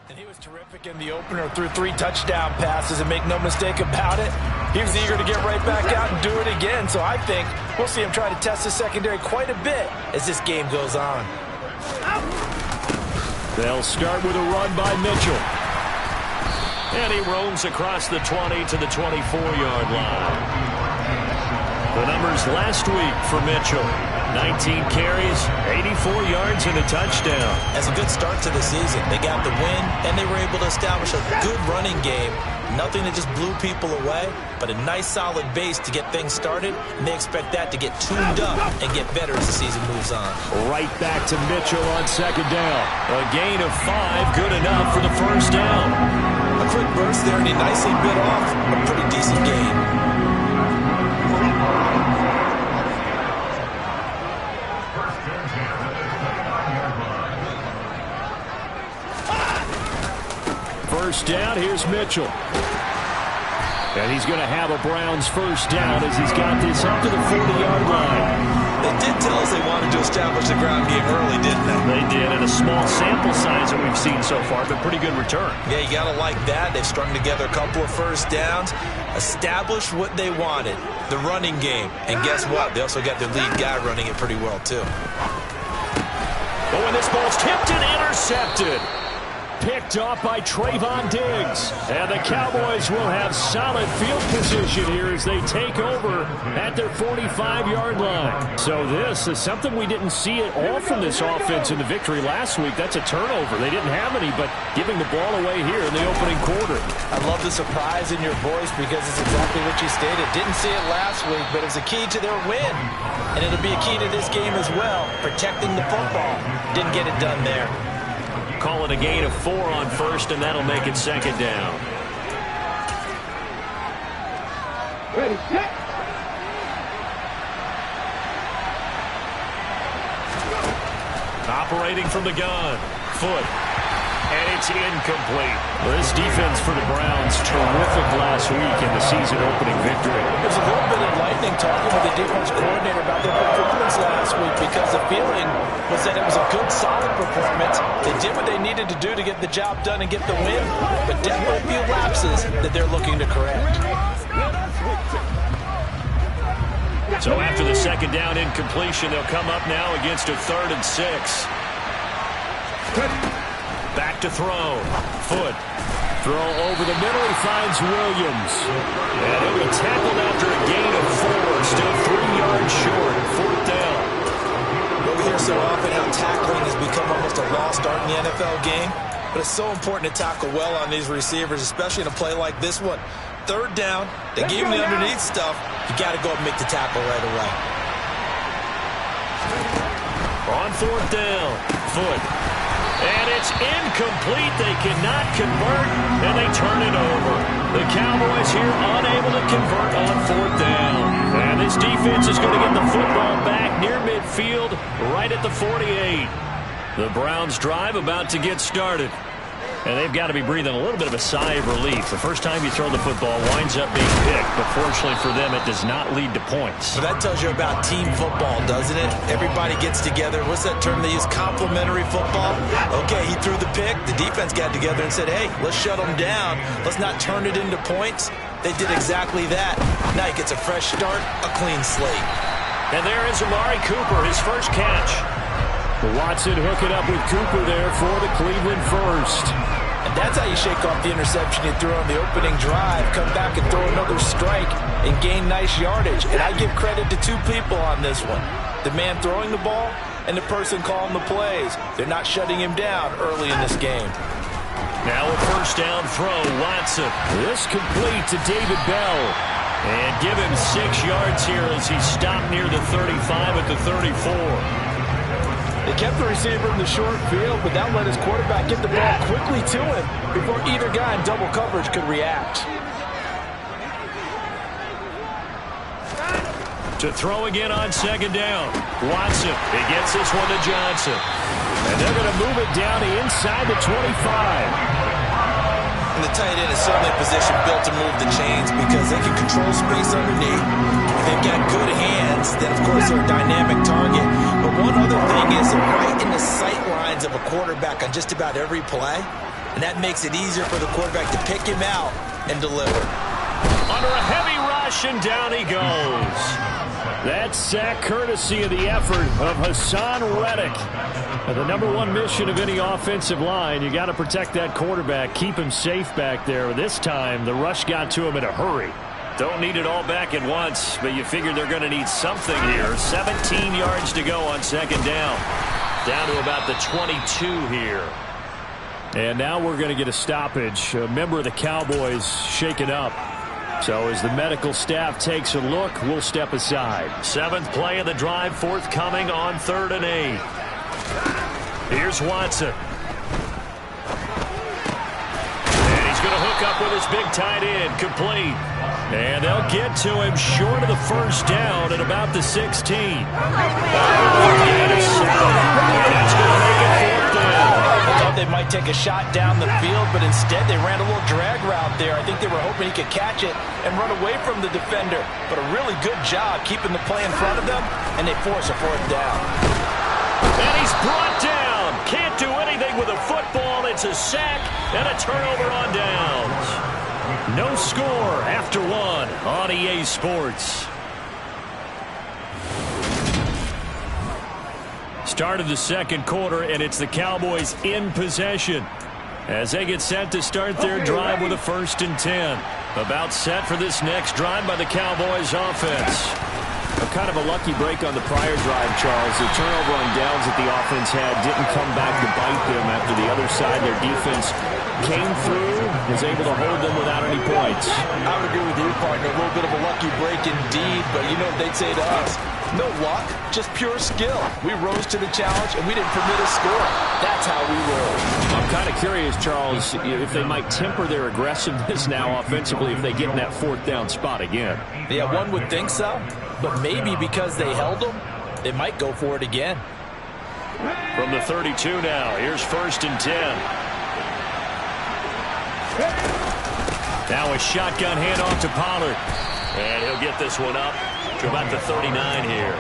And he was terrific in the opener, threw 3 touchdown passes, and make no mistake about it, he was eager to get right back out and do it again. So I think we'll see him try to test the secondary quite a bit as this game goes on. They'll start with a run by Mitchell. And he roams across the 20 to the 24-yard line. The numbers last week for Mitchell: 19 carries, 84 yards, and a touchdown. That's a good start to the season. They got the win, and they were able to establish a good running game. Nothing that just blew people away, but a nice solid base to get things started, and they expect that to get tuned up and get better as the season moves on. Right back to Mitchell on second down. A gain of 5, good enough for the first down. A quick burst there, and he nicely bit off a pretty decent gain. First down, here's Mitchell. And he's going to have a Browns first down as he's got this up to the 40-yard line. They did tell us they wanted to establish the ground game early, didn't they? They did, and a small sample size that we've seen so far, but pretty good return. Yeah, you got to like that. They've strung together a couple of first downs, established what they wanted, the running game. And guess what? They also got their lead guy running it pretty well, too. Oh, and this ball's tipped and intercepted. Picked off by Trayvon Diggs. And the Cowboys will have solid field position here as they take over at their 45-yard line. So this is something we didn't see at all from this offense in the victory last week. That's a turnover. They didn't have any, but giving the ball away here in the opening quarter. I love the surprise in your voice because it's exactly what you stated. Didn't see it last week, but it was a key to their win. And it'll be a key to this game as well, protecting the football. Didn't get it done there. Call it a gain of 4 on first, and that'll make it second down. Ready, set. Operating from the gun. Foot. And it's incomplete. Well, this defense for the Browns, terrific last week in the season-opening victory. It was a little bit enlightening talking with the defense coordinator about their performance last week because the feeling was that it was a good, solid performance. They did what they needed to do to get the job done and get the win, but definitely a few lapses that they're looking to correct. So after the second down incompletion, they'll come up now against a 3rd and 6. Back to throw. Foot. Throw over the middle. He finds Williams. And he'll be tackled after a gain of 4. Still 3 yards short. 4th down. We hear so often how tackling has become almost a lost art in the NFL game. But it's so important to tackle well on these receivers, especially in a play like this one. 3rd down. They gave him the underneath stuff. You got to go and make the tackle right away. On 4th down. Foot. And it's incomplete. They cannot convert, and they turn it over. The Cowboys here unable to convert on 4th down. And this defense is going to get the football back near midfield, right at the 48. The Browns drive about to get started. And they've got to be breathing a little bit of a sigh of relief. The first time you throw the football winds up being picked, but fortunately for them, it does not lead to points. So that tells you about team football, doesn't it? Everybody gets together. What's that term they use? Complementary football? Okay, he threw the pick. The defense got together and said, hey, let's shut them down. Let's not turn it into points. They did exactly that. Now he gets a fresh start, a clean slate. And there is Amari Cooper, his first catch. Watson hooking up with Cooper there for the Cleveland first. And that's how you shake off the interception you threw on the opening drive. Come back and throw another strike and gain nice yardage. And I give credit to 2 people on this one. The man throwing the ball and the person calling the plays. They're not shutting him down early in this game. Now a first down throw, Watson. This complete to David Bell. And give him 6 yards here as he stopped near the 35 at the 34. They kept the receiver in the short field, but that let his quarterback get the ball quickly to him before either guy in double coverage could react. To throw again on second down. Watson, he gets this one to Johnson. And they're going to move it down the inside the 25. And the tight end is certainly a position built to move the chains because they can control space underneath. If they've got good hands, then, of course, they're a dynamic target. But one other thing is they're right in the sight lines of a quarterback on just about every play. And that makes it easier for the quarterback to pick him out and deliver. Under a heavy rush, and down he goes. That sack courtesy of the effort of Hassan Reddick. The number one mission of any offensive line, you got to protect that quarterback, keep him safe back there. This time, the rush got to him in a hurry. Don't need it all back at once, but you figure they're going to need something here. 17 yards to go on second down. Down to about the 22 here. And now we're going to get a stoppage. A member of the Cowboys shaken up. So as the medical staff takes a look, we'll step aside. 7th play of the drive forthcoming on 3rd and 8. Here's Watson. And he's going to hook up with his big tight end. Complete. And they'll get to him short of the first down at about the 16. And it's sacked. And that's going to make it 4th down. I thought they might take a shot down the field, but instead they ran a little drag route there. I think they were hoping he could catch it and run away from the defender. But a really good job keeping the play in front of them, and they force a 4th down. And he's brought down. Can't do anything with a football. It's a sack and a turnover on downs. No score after 1 on EA Sports. Start of the second quarter, and it's the Cowboys in possession as they get set to start their drive with a 1st and 10. About set for this next drive by the Cowboys offense. Kind of a lucky break on the prior drive, Charles. The turnover on downs that the offense had didn't come back to bite them after the other side. Their defense came through, was able to hold them without any points. I would agree with you, partner. A little bit of a lucky break indeed, but you know what they'd say to us? No luck, just pure skill. We rose to the challenge, and we didn't permit a score. That's how we roll. I'm kind of curious, Charles, if they might temper their aggressiveness now offensively if they get in that 4th down spot again. Yeah, one would think so, but maybe because they held them, they might go for it again. From the 32 now, here's 1st and 10. Now a shotgun handoff to Pollard. And he'll get this one up to about the 39 here.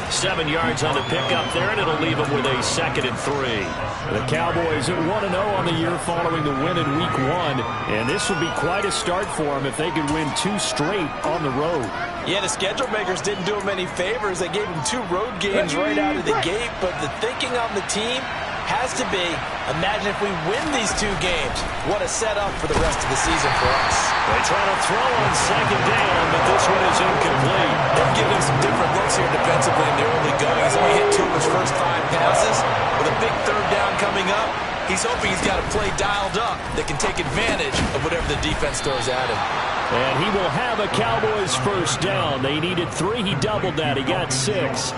7 yards on the pickup there, and it'll leave him with a 2nd and 3. The Cowboys at 1-0 on the year following the win in Week 1. And this would be quite a start for them if they could win 2 straight on the road. Yeah, the schedule makers didn't do him any favors. They gave him 2 road games right out of the gate. But the thinking on the team has to be, imagine if we win these 2 games. What a setup for the rest of the season for us. They try to throw on second down, but this one is incomplete. They've given him some different looks here defensively in the early going. He's only hit 2 of his first 5 passes. With a big 3rd down coming up, he's hoping he's got a play dialed up that can take advantage of whatever the defense throws at him. And he will have a Cowboys 1st down. They needed 3. He doubled that. He got 6.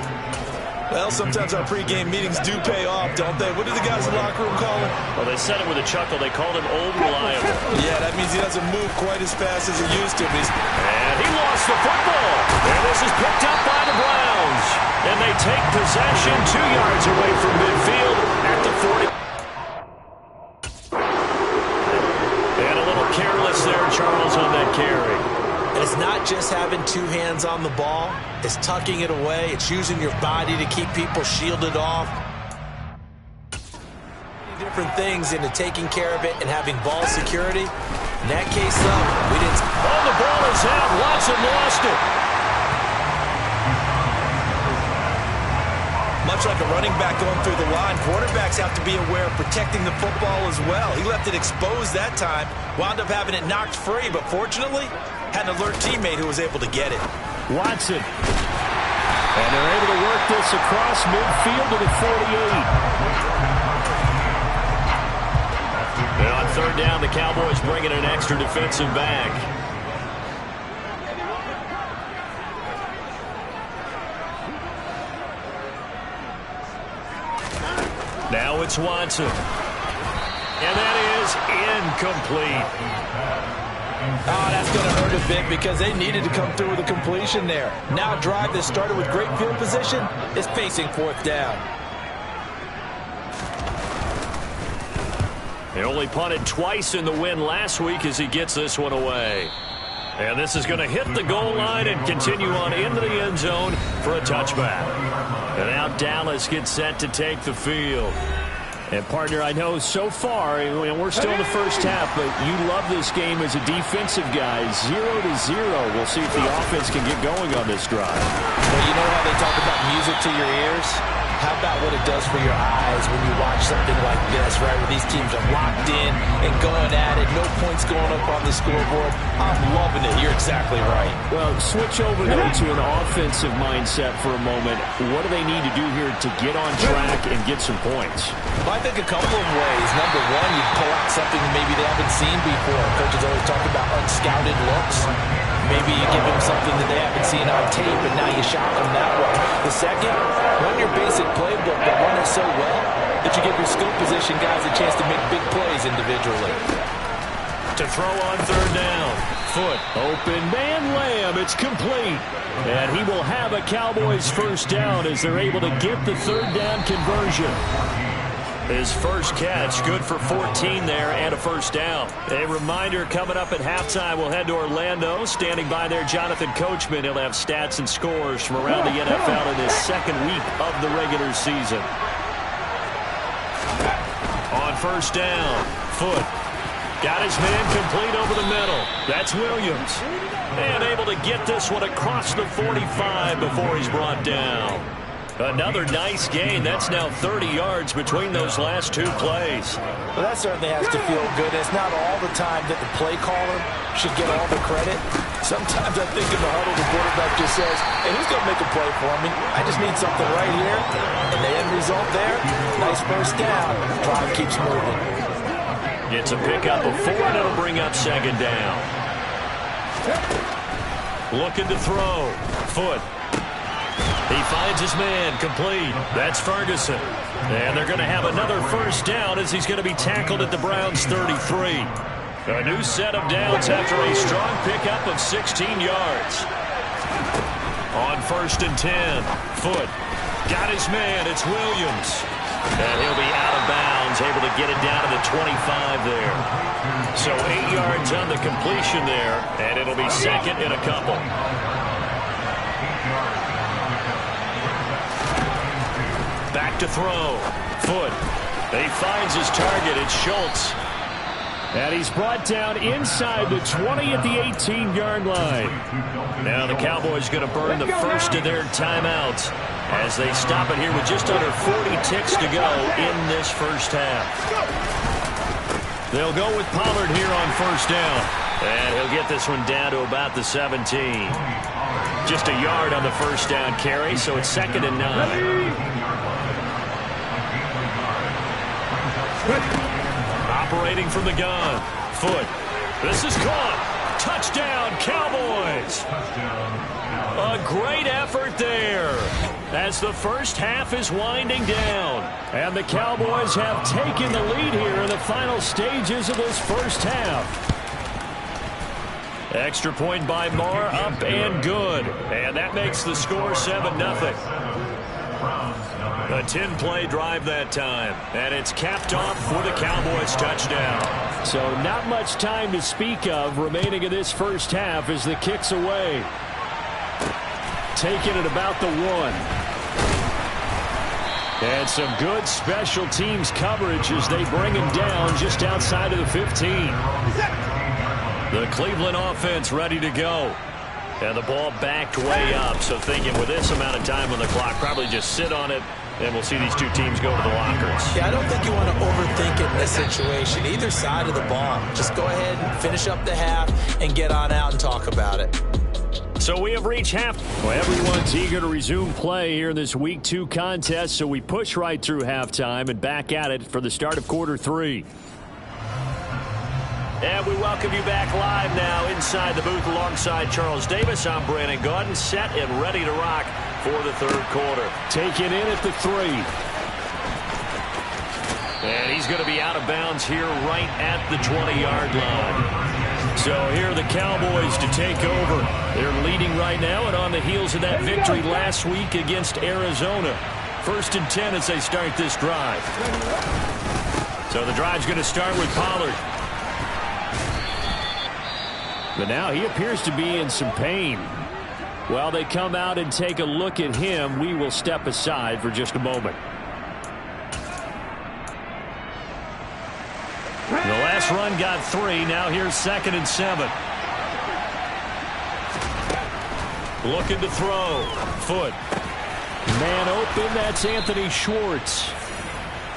Well, sometimes our pregame meetings do pay off, don't they? What do the guys in the locker room call him? Well, they said it with a chuckle. They called him Old Reliable. Yeah, that means he doesn't move quite as fast as he used to. And he lost the football. And this is picked up by the Browns. And they take possession 2 yards away from midfield at the 40. And a little careless there, Charles, on that carry. And it's not just having 2 hands on the ball. It's tucking it away. It's using your body to keep people shielded off. Different things into taking care of it and having ball security. In that case, though, we didn't. Oh, the ball is out. Watson lost it. Much like a running back going through the line, quarterbacks have to be aware of protecting the football as well. He left it exposed that time, wound up having it knocked free, but fortunately, had an alert teammate who was able to get it. Watson. And they're able to work this across midfield to the 48. And on 3rd down, the Cowboys bringing an extra defensive back. Now it's Watson. And that is incomplete. Oh, that's going to hurt a bit because they needed to come through with a completion there. Now a drive that started with great field position is facing 4th down. He only punted twice in the win last week as he gets this one away. And this is going to hit the goal line and continue on into the end zone for a touchback. And now Dallas gets set to take the field. And, partner, I know so far, we're still in the first half, but you love this game as a defensive guy. 0-0. We'll see if the offense can get going on this drive. Well, you know how they talk about music to your ears? How about what it does for your eyes when you watch something like this, right, where these teams are locked in and going at it, no points going up on the scoreboard? I'm loving it. You're exactly right. Well, switch over, though, to an offensive mindset for a moment. What do they need to do here to get on track and get some points? Well, I think a couple of ways. Number one, you pull out something maybe they haven't seen before. Coaches always talk about unscouted looks. Maybe you give them something that they haven't seen on tape, and now you shock them that way. The second, run your basic playbook, but run it so well that you give your skill position guys a chance to make big plays individually. To throw on third down. Foot. Open man, Lamb. It's complete. And he will have a Cowboys first down as they're able to get the third down conversion. His first catch, good for 14 there and a first down. A reminder, coming up at halftime, we'll head to Orlando. Standing by there, Jonathan Coachman. He'll have stats and scores from around the NFL in his second week of the regular season. On first down, Foot. Got his man complete over the middle. That's Williams. And able to get this one across the 45 before he's brought down. Another nice gain. That's now 30 yards between those last two plays. Well, that certainly has to feel good. It's not all the time that the play caller should get all the credit. Sometimes I think in the huddle, the quarterback just says, hey, who's going to make a play for me? I just need something right here. And the end result there, nice first down. Drive keeps moving. It's a pickup of 4, and it'll bring up second down. Looking to throw. Foot. He finds his man complete. That's Ferguson. And they're going to have another first down as he's going to be tackled at the Browns' 33. A new set of downs after a strong pickup of 16 yards. On first and 10, Foot. Got his man. It's Williams. And he'll be out of bounds, able to get it down to the 25 there. So 8 yards on the completion there, and it'll be second and a couple. Back to throw. Foot. He finds his target. It's Schultz. And he's brought down inside the 20 at the 18-yard line. Now the Cowboys going to burn the first of their timeouts as they stop it here with just under 40 ticks to go in this first half. They'll go with Pollard here on first down. And he'll get this one down to about the 17. Just a yard on the first down carry, so it's second and 9. Operating from the gun. Foot. This is caught. Touchdown, Cowboys. A great effort there as the first half is winding down. And the Cowboys have taken the lead here in the final stages of this first half. Extra point by Marr, up and good. And that makes the score 7-0. A 10-play drive that time, and it's capped off with a Cowboys touchdown. So not much time to speak of remaining in this first half as the kick's away. Taking it about the 1. And some good special teams coverage as they bring him down just outside of the 15. The Cleveland offense ready to go. And the ball backed way up, so thinking with this amount of time on the clock, probably just sit on it, and we'll see these two teams go to the lockers. Yeah, I don't think you want to overthink it in this situation. Either side of the ball. Just go ahead and finish up the half and get on out and talk about it. So we have reached half. Well, everyone's eager to resume play here in this Week 2 contest, so we push right through halftime and back at it for the start of quarter 3. And we welcome you back live now inside the booth alongside Charles Davis. I'm Brandon Gaudin, set and ready to rock for the third quarter. Taken in at the 3. And he's going to be out of bounds here right at the 20-yard line. So here are the Cowboys to take over. They're leading right now and on the heels of that victory last week against Arizona. First and 10 as they start this drive. So the drive's going to start with Pollard. But now he appears to be in some pain. While they come out and take a look at him, we will step aside for just a moment. The last run got 3. Now here's 2nd and 7. Looking to throw. Foot. Man open. That's Anthony Schwartz.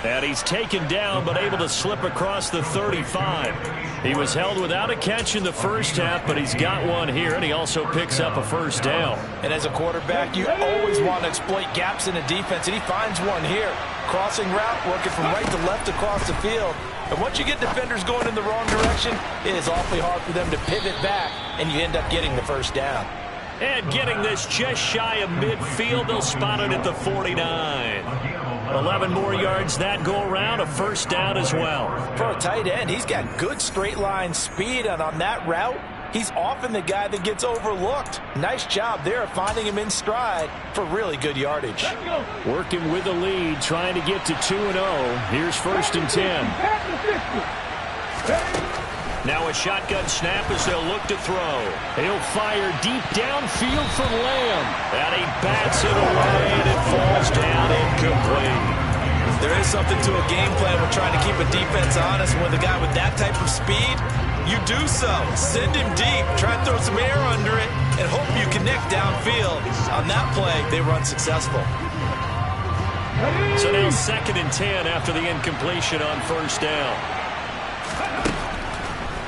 And he's taken down but able to slip across the 35. He was held without a catch in the first half, but he's got one here, and he also picks up a first down. And as a quarterback, you always want to exploit gaps in the defense, and he finds one here. Crossing route, working from right to left across the field. And once you get defenders going in the wrong direction, it is awfully hard for them to pivot back, and you end up getting the first down. And getting this just shy of midfield, they'll spot it at the 49. 11 more yards that go around, a first down as well. For a tight end, he's got good straight line speed, and on that route, he's often the guy that gets overlooked. Nice job there of finding him in stride for really good yardage. Working with the lead, trying to get to 2-0. Here's 1st and 10. Now a shotgun snap as they'll look to throw. He'll fire deep downfield for Lamb. And he bats it away, and it falls down incomplete. There is something to a game plan when trying to keep a defense honest. With a guy with that type of speed, you do so. Send him deep, try and throw some air under it, and hope you connect downfield. On that play, they were unsuccessful. So now 2nd and 10 after the incompletion on first down.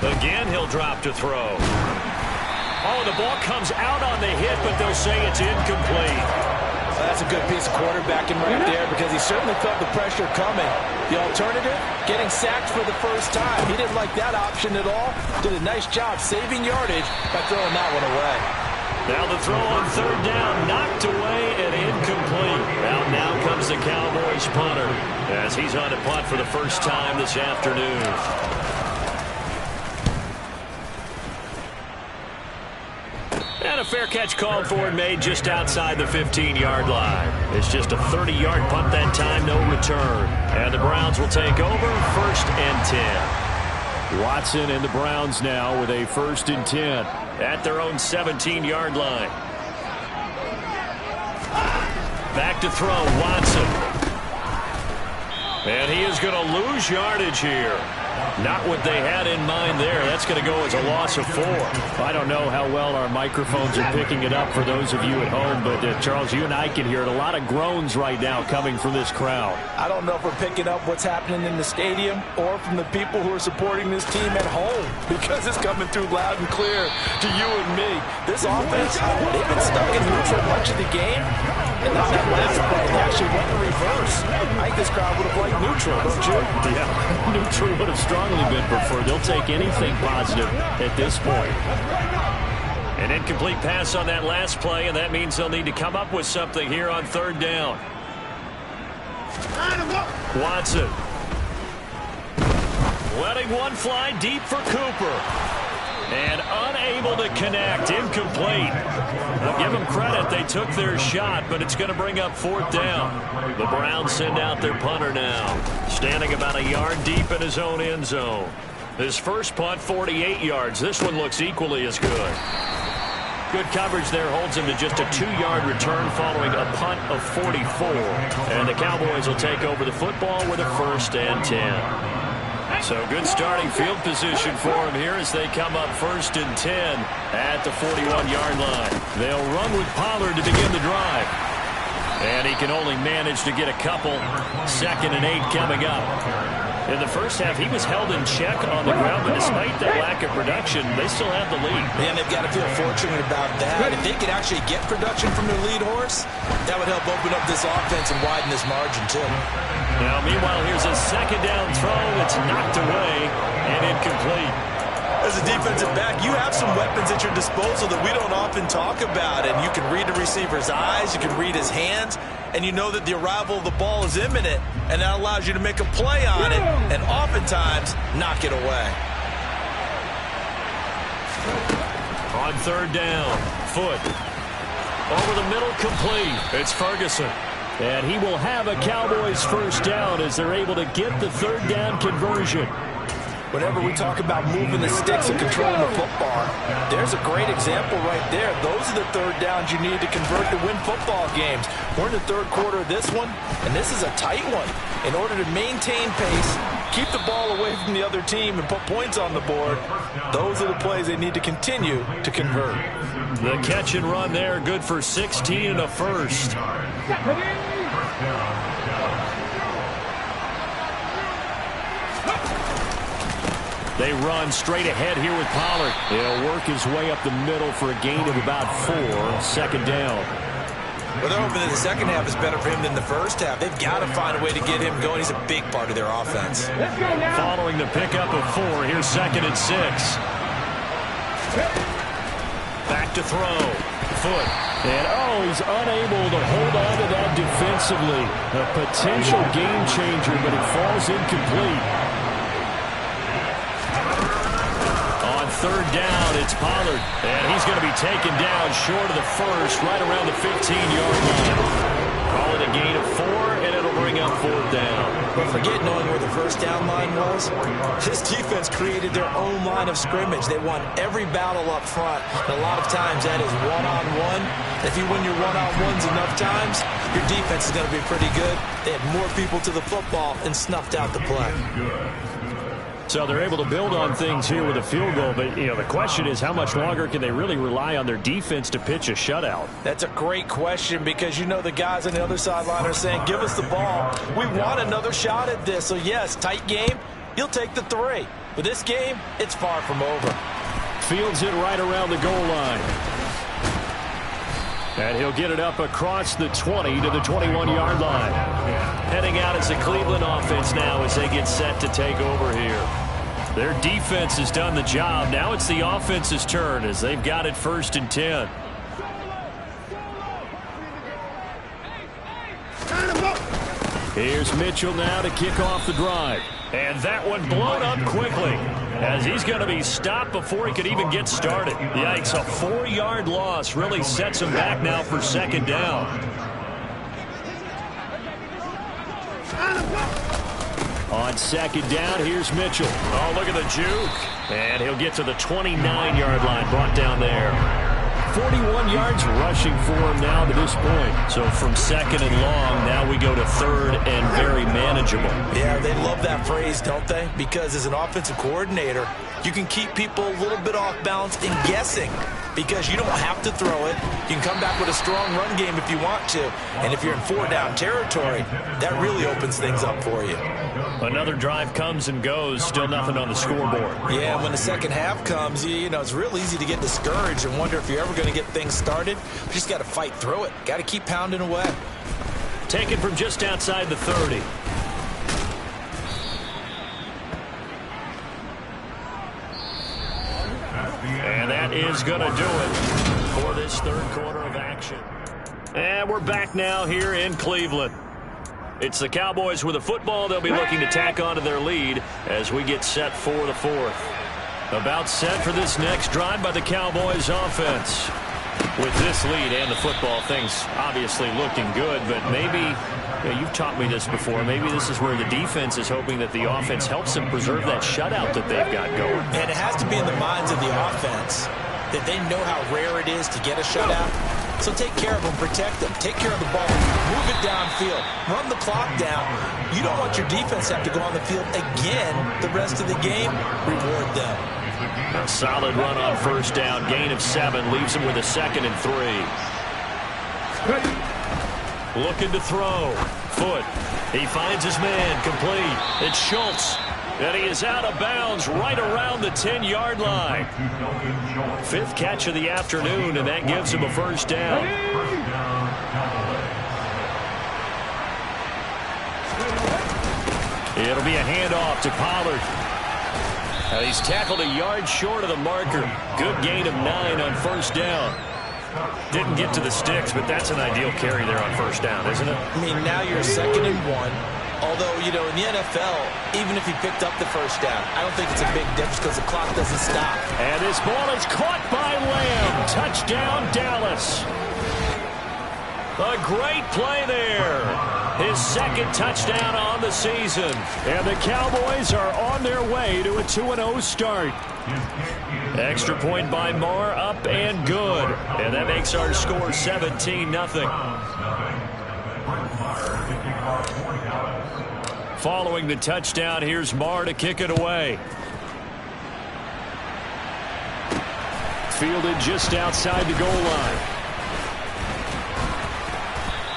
Again, he'll drop to throw. Oh, the ball comes out on the hit, but they'll say it's incomplete. Well, that's a good piece of quarterbacking right there, because he certainly felt the pressure coming. The alternative, getting sacked for the first time. He didn't like that option at all. Did a nice job saving yardage by throwing that one away. Now the throw on 3rd down, knocked away and incomplete. Out now comes the Cowboys punter as he's on to punt for the first time this afternoon. And a fair catch called for and made just outside the 15-yard line. It's just a 30-yard punt that time, no return. And the Browns will take over 1st and 10. Watson and the Browns now with a 1st and 10 at their own 17-yard line. Back to throw, Watson. And he is going to lose yardage here. Not what they had in mind there. That's going to go as a loss of 4. I don't know how well our microphones are picking it up for those of you at home, but Charles, you and I can hear it. A lot of groans right now coming from this crowd. I don't know if we're picking up what's happening in the stadium or from the people who are supporting this team at home, because it's coming through loud and clear to you and me. This offense, they've been stuck in neutral much of the game, and on that last play, they actually went in reverse. I think this crowd would have liked neutral, don't you? Yeah, neutral would have strongly been preferred. They'll take anything positive at this point. An incomplete pass on that last play, and that means they'll need to come up with something here on 3rd down. Watson. Letting one fly deep for Cooper. And unable to connect. Incomplete. I'll give them credit. They took their shot, but it's going to bring up 4th down. The Browns send out their punter now. Standing about a yard deep in his own end zone. His first punt, 48 yards. This one looks equally as good. Good coverage there holds him to just a 2-yard return following a punt of 44. And the Cowboys will take over the football with a 1st and 10. So good starting field position for him here as they come up 1st and 10 at the 41-yard line. They'll run with Pollard to begin the drive. And he can only manage to get a couple. 2nd and 8 coming up. In the first half, he was held in check on the ground, but despite that lack of production, they still have the lead. Man, they've got to feel fortunate about that. If they could actually get production from their lead horse, that would help open up this offense and widen this margin, too. Now, meanwhile, here's a 2nd down throw. It's knocked away and incomplete. As a defensive back, you have some weapons at your disposal that we don't often talk about. And you can read the receiver's eyes, you can read his hands, and you know that the arrival of the ball is imminent. And that allows you to make a play on it and oftentimes knock it away. On 3rd down, Foot. Over the middle, complete. It's Ferguson. And he will have a Cowboys first down as they're able to get the third down conversion. Whenever we talk about moving the sticks and controlling the football, there's a great example right there. Those are the third downs you need to convert to win football games. We're in the third quarter of this one, and this is a tight one. In order to maintain pace, keep the ball away from the other team, and put points on the board, those are the plays they need to continue to convert. The catch and run there, good for 16 and a first. They run straight ahead here with Pollard. He'll work his way up the middle for a gain of about 4. Second down. Well, they're hoping that the second half is better for him than the first half. They've got to find a way to get him going. He's a big part of their offense. Following the pickup of 4, here's 2nd and 6. Back to throw. Foot. And, he's unable to hold on to that defensively. A potential game changer, but it falls incomplete. On third down, it's Pollard. And he's going to be taken down short of the first, right around the 15-yard line. Call it a gain of 4, and it'll bring up 4th down. But forget knowing where the first down line was. This defense created their own line of scrimmage. They won every battle up front. And a lot of times that is one-on-one. If you win your one-on-ones enough times, your defense is going to be pretty good. They had more people to the football and snuffed out the play. So they're able to build on things here with a field goal, but the question is how much longer can they really rely on their defense to pitch a shutout? That's a great question because the guys on the other sideline are saying, give us the ball. We want another shot at this. So yes, tight game, you'll take the 3. But this game, it's far from over. Fields it right around the goal line. And he'll get it up across the 20 to the 21-yard line. Heading out as the Cleveland offense now as they get set to take over here. Their defense has done the job. Now it's the offense's turn as they've got it 1st and 10. Here's Mitchell now to kick off the drive. And that one blown up quickly as he's going to be stopped before he could even get started. Yikes, a 4-yard loss really sets him back now for 2nd down. On 2nd down, here's Mitchell. Oh, look at the juke. And he'll get to the 29-yard line, brought down there. 41 yards rushing for him now to this point. So from 2nd and long, now we go to 3rd and very manageable. Yeah, they love that phrase, don't they? Because as an offensive coordinator, you can keep people a little bit off balance and guessing because you don't have to throw it. You can come back with a strong run game if you want to. And if you're in 4-down territory, that really opens things up for you. Another drive comes and goes, still nothing on the scoreboard. Yeah, when the second half comes, it's real easy to get discouraged and wonder if you're ever going to get things started. You just got to fight through it. Got to keep pounding away. Taken from just outside the 30. And that is going to do it for this third quarter of action. And we're back now here in Cleveland. It's the Cowboys with the football. They'll be looking to tack onto their lead as we get set for the 4th. About set for this next drive by the Cowboys offense. With this lead and the football, things obviously looking good, but maybe, you've taught me this before, maybe this is where the defense is hoping that the offense helps them preserve that shutout that they've got going. And it has to be in the minds of the offense that they know how rare it is to get a shutout. So take care of them, protect them, take care of the ball, move it downfield, run the clock down. You don't want your defense to have to go on the field again the rest of the game. Reward them. A solid run on 1st down, gain of 7, leaves him with a 2nd and 3. Looking to throw. Foot. He finds his man, complete. It's Schultz. And he is out of bounds right around the 10-yard line. 5th catch of the afternoon, and that gives him a 1st down. It'll be a handoff to Pollard. He's tackled a yard short of the marker. Good gain of 9 on 1st down. Didn't get to the sticks, but that's an ideal carry there on 1st down, isn't it? I mean, now you're 2nd and 1. Although, in the NFL, even if he picked up the 1st down, I don't think it's a big difference because the clock doesn't stop. And this ball is caught by Lamb. Touchdown, Dallas. A great play there. His second touchdown on the season. And the Cowboys are on their way to a 2-0 start. Extra point by Marr, up and good. And that makes our score 17-0. Following the touchdown, here's Marr to kick it away. Fielded just outside the goal line.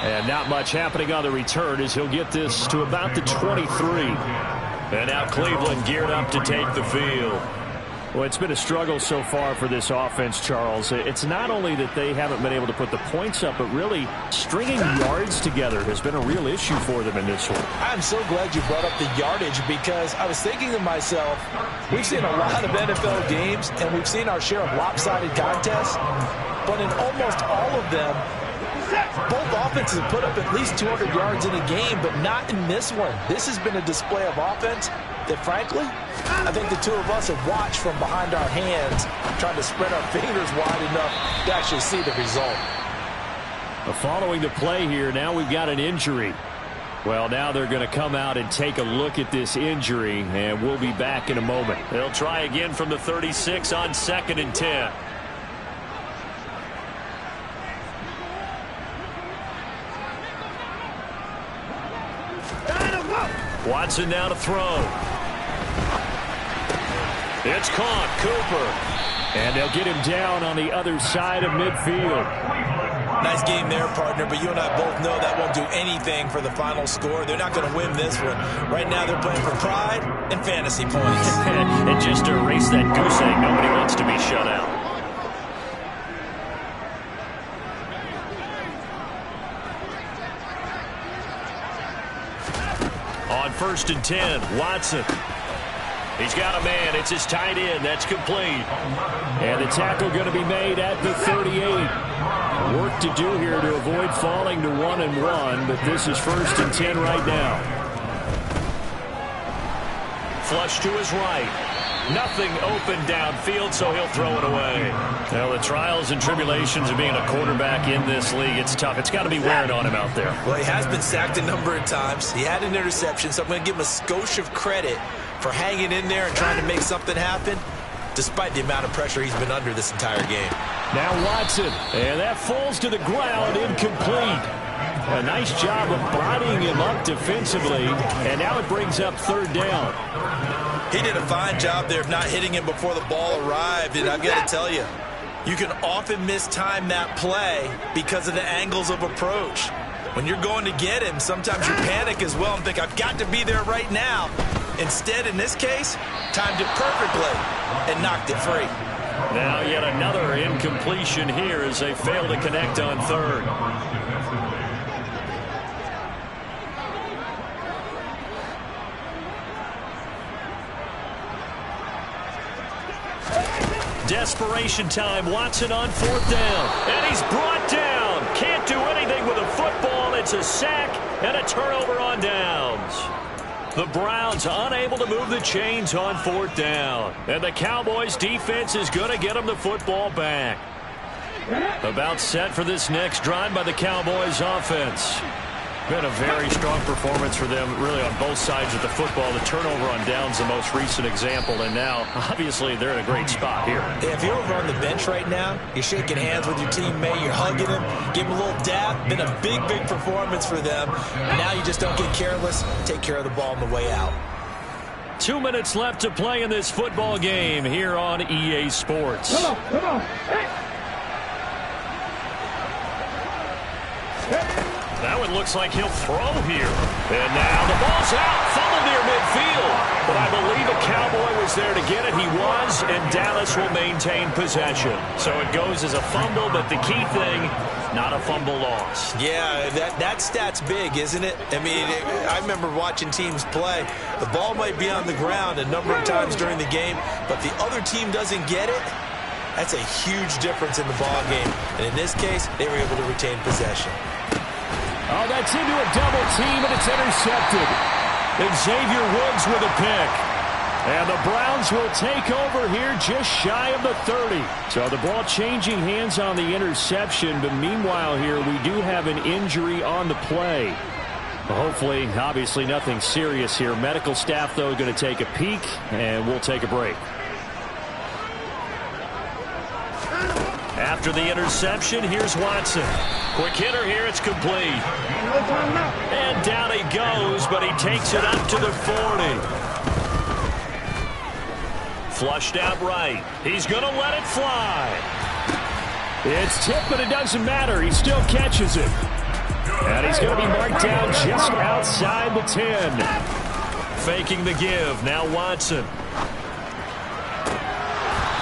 And not much happening on the return as he'll get this to about the 23. And now Cleveland geared up to take the field. Well, it's been a struggle so far for this offense, Charles. It's not only that they haven't been able to put the points up, but really stringing yards together has been a real issue for them in this one. I'm so glad you brought up the yardage because I was thinking to myself, we've seen a lot of NFL games and we've seen our share of lopsided contests, but in almost all of them, both offenses have put up at least 200 yards in a game, but not in this one. This has been a display of offense that, frankly, I think the two of us have watched from behind our hands, trying to spread our fingers wide enough to actually see the result. Following the play here, now we've got an injury. Well, now they're going to come out and take a look at this injury, and we'll be back in a moment. They'll try again from the 36 on 2nd and 10. Watson now to throw. It's caught. Cooper. And they'll get him down on the other side of midfield. Nice game there, partner, but you and I both know that won't do anything for the final score. They're not going to win this one. Right now they're playing for pride and fantasy points. And just to erase that goose egg, nobody wants to be shut out. On 1st and 10, Watson. He's got a man. It's his tight end. That's complete. And the tackle going to be made at the 38. Work to do here to avoid falling to 1-1, but this is 1st and 10 right now. Flush to his right. Nothing open downfield, so he'll throw it away. Well, the trials and tribulations of being a quarterback in this league, it's tough. It's got to be wearing on him out there. Well, he has been sacked a number of times. He had an interception, so I'm going to give him a skosh of credit for hanging in there and trying to make something happen, despite the amount of pressure he's been under this entire game. Now Watson, and that falls to the ground, incomplete. A nice job of bodying him up defensively, and now it brings up 3rd down. He did a fine job there of not hitting him before the ball arrived, and I've got to tell you, you can often mistime that play because of the angles of approach. When you're going to get him, sometimes you panic as well and think, I've got to be there right now. Instead, in this case, timed it perfectly and knocked it free. Now yet another incompletion here as they fail to connect on 3rd. Desperation time. Watson on 4th down. And he's brought down. Can't do anything with a football. It's a sack and a turnover on downs. The Browns unable to move the chains on 4th down. And the Cowboys defense is going to get them the football back. About set for this next drive by the Cowboys offense. Been a very strong performance for them, really, on both sides of the football. The turnover on downs, the most recent example, and now, obviously, they're in a great spot here. Yeah, if you're over on the bench right now, you're shaking hands with your teammate, you're hugging him, give him a little dap. Been a big, big performance for them. Now you just don't get careless. Take care of the ball on the way out. 2 minutes left to play in this football game here on EA Sports. Come on. Hey. Now it looks like he'll throw here. And now the ball's out. Fumble near midfield. But I believe a Cowboy was there to get it. He was, and Dallas will maintain possession. So it goes as a fumble, but the key thing, not a fumble loss. Yeah, that stat's big, isn't it? I mean, I remember watching teams play. The ball might be on the ground a number of times during the game, but the other team doesn't get it. That's a huge difference in the ball game. And in this case, they were able to retain possession. Oh, that's into a double team, and it's intercepted. And Xavier Woods with a pick. And the Browns will take over here just shy of the 30. So the ball changing hands on the interception. But meanwhile here, we do have an injury on the play. Hopefully, obviously nothing serious here. Medical staff, though, going to take a peek, and we'll take a break. After the interception, here's Watson. Quick hitter here, it's complete. And down he goes, but he takes it up to the 40. Flushed out right. He's going to let it fly. It's tipped, but it doesn't matter. He still catches it. And he's going to be marked down just outside the 10. Faking the give. Now Watson.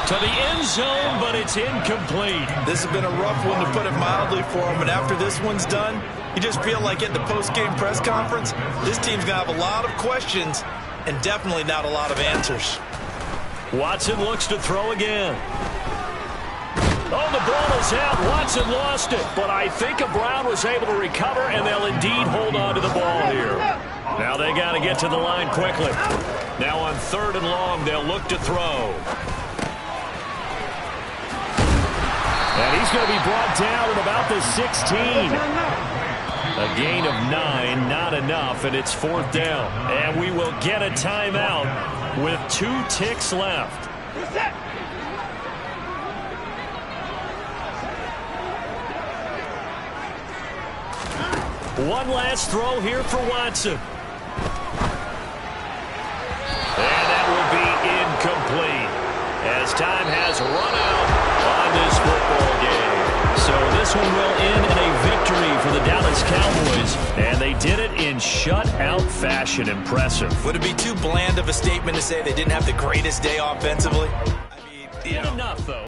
To the end zone, but it's incomplete. This has been a rough one, to put it mildly, for him. And after this one's done, you just feel like at the post-game press conference, this team's going to have a lot of questions and definitely not a lot of answers. Watson looks to throw again. Oh, the ball is out. Watson lost it. But I think Brown was able to recover, and they'll indeed hold on to the ball here. Now they got to get to the line quickly. Now on 3rd and long, they'll look to throw. And he's going to be brought down at about the 16. A gain of 9, not enough, and it's 4th down. And we will get a timeout with 2 ticks left. One last throw here for Watson. And that will be incomplete, as time has run out on this football game. So this one will end in a victory for the Dallas Cowboys, and they did it in shutout fashion. Impressive. Would it be too bland of a statement to say they didn't have the greatest day offensively? I mean, Enough, though.